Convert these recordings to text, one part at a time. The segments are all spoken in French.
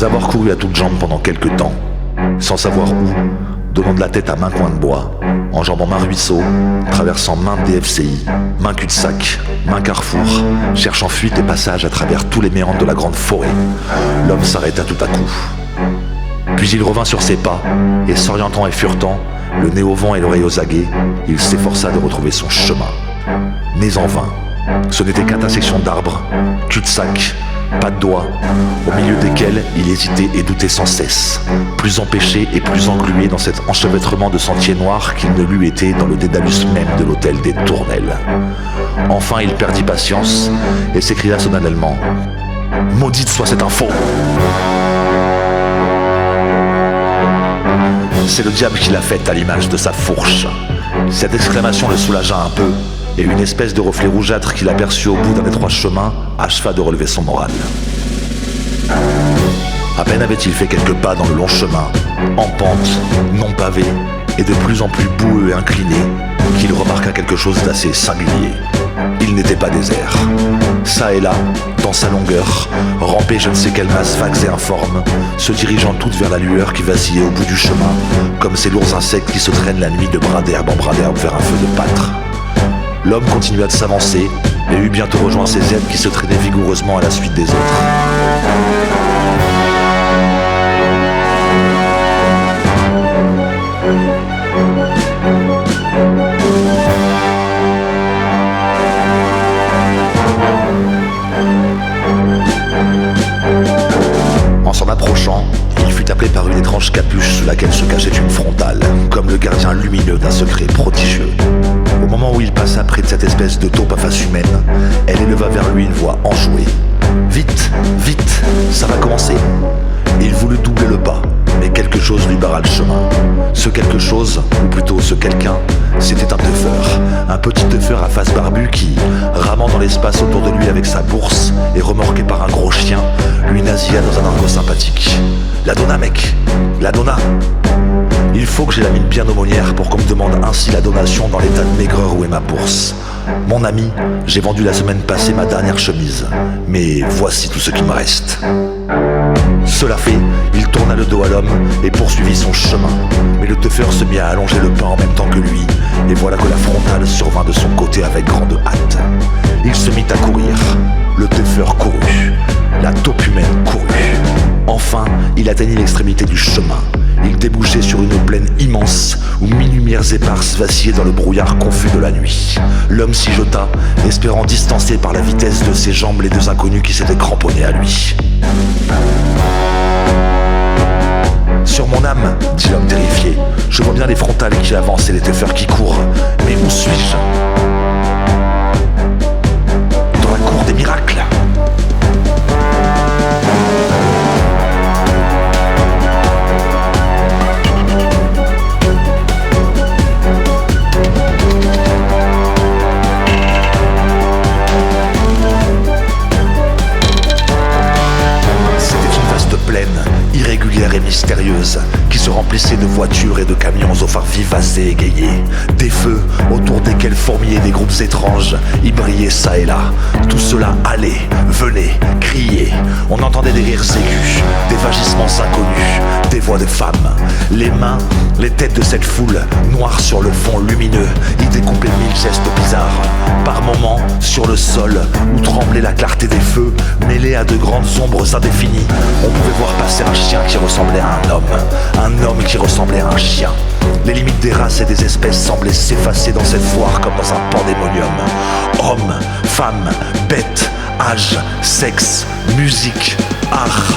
avoir couru à toutes jambes pendant quelques temps, sans savoir où, donnant de la tête à main coin de bois, enjambant main ruisseau, traversant main DFCI, main cul-de-sac, main carrefour, cherchant fuite et passage à travers tous les méandres de la grande forêt, l'homme s'arrêta tout à coup. Puis il revint sur ses pas, et s'orientant et furetant, le nez au vent et l'oreille aux aguets, il s'efforça de retrouver son chemin. Mais en vain. Ce n'était qu'intersection d'arbres, cul-de-sac, pas de doigts, au milieu desquels il hésitait et doutait sans cesse, plus empêché et plus englué dans cet enchevêtrement de sentiers noirs qu'il ne l'eût été dans le dédalus même de l'hôtel des Tournelles. Enfin il perdit patience et s'écria solennellement « Maudite soit cette info !» C'est le diable qui l'a faite à l'image de sa fourche. Cette exclamation le soulagea un peu, et une espèce de reflet rougeâtre qu'il aperçut au bout d'un étroit chemin acheva de relever son moral. À peine avait-il fait quelques pas dans le long chemin, en pente, non pavé, et de plus en plus boueux et incliné, qu'il remarqua quelque chose d'assez singulier. Il n'était pas désert. Ça et là, dans sa longueur, rampaient je ne sais quelles masses vagues et informes, se dirigeant toutes vers la lueur qui vacillait au bout du chemin, comme ces lourds insectes qui se traînent la nuit de bras d'herbe en bras d'herbe vers un feu de pâtre. L'homme continua de s'avancer et eut bientôt rejoint ses aides qui se traînaient vigoureusement à la suite des autres. En s'en approchant, il fut appelé par une étrange capuche sous laquelle se cachait une frontale, comme le gardien lumineux d'un secret prodigieux. Au moment où il passa près de cette espèce de taupe à face humaine, elle éleva vers lui une voix enjouée. « Vite, vite, ça va commencer !» Il voulut doubler le pas, mais quelque chose lui barra le chemin. Ce quelque chose, ou plutôt ce quelqu'un, c'était un teufeur. Un petit teufeur à face barbue qui, ramant dans l'espace autour de lui avec sa bourse et remorqué par un gros chien, lui nasilla dans un argot sympathique. « La donna, mec, la donna !» Il faut que j'ai la mine bien aumônière pour qu'on me demande ainsi la donation dans l'état de maigreur où est ma bourse. Mon ami, j'ai vendu la semaine passée ma dernière chemise, mais voici tout ce qui me reste. Cela fait, il tourna le dos à l'homme et poursuivit son chemin. Mais le teufeur se mit à allonger le pas en même temps que lui, et voilà que la frontale survint de son côté avec grande hâte. Il se mit à courir. Le teufeur courut. La taupe humaine courut. Enfin, il atteignit l'extrémité du chemin. Il débouchait sur une plaine immense où mille lumières éparses vacillaient dans le brouillard confus de la nuit. L'homme s'y jeta, espérant distancer par la vitesse de ses jambes les deux inconnus qui s'étaient cramponnés à lui. Sur mon âme, dit l'homme terrifié, je vois bien les frontales qui avancent et les teufeurs qui courent. Mais où suis-je ? Dans la cour des miracles. Irrégulière et mystérieuse, qui se remplissait de voitures et de camions aux phares vivaces et égayés. Des feux autour desquels fourmillaient des groupes étranges, y brillaient ça et là. Tout cela allait, venait, criait. On entendait des rires aigus, des vagissements inconnus, des voix de femmes. Les mains, les têtes de cette foule, noires sur le fond lumineux, y découpaient mille gestes bizarres. Par moments, sur le sol, où tremblait la clarté des feux, mêlée à de grandes ombres indéfinies, on pouvait voir passer un chien qui ressemblait à un homme qui ressemblait à un chien. Les limites des races et des espèces semblaient s'effacer dans cette foire comme dans un pandémonium. Hommes, femmes, bêtes, âge, sexe, musique, art.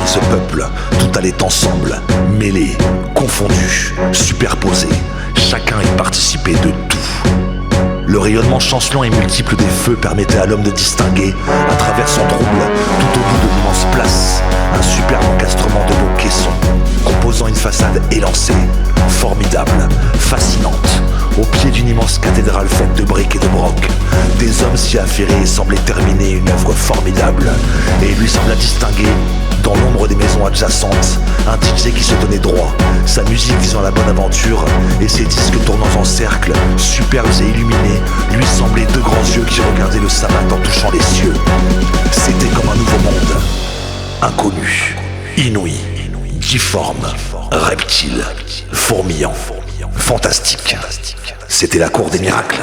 Ce peuple, tout allait ensemble, mêlé, confondu, superposé. Chacun y participait de tout. Le rayonnement chancelant et multiple des feux permettait à l'homme de distinguer, à travers son trouble, tout au bout de l'immense place, formidable, fascinante, au pied d'une immense cathédrale faite de briques et de broc. Des hommes s'y affairés semblaient terminer une œuvre formidable, et il lui sembla distinguer, dans l'ombre des maisons adjacentes, un DJ qui se tenait droit, sa musique visant la bonne aventure, et ses disques tournant en cercle, superbes et illuminés, lui semblaient deux grands yeux qui regardaient le sabbat en touchant les cieux. C'était comme un nouveau monde, inconnu, inouï, difforme, reptile, fourmillant, fantastique. C'était la cour des miracles.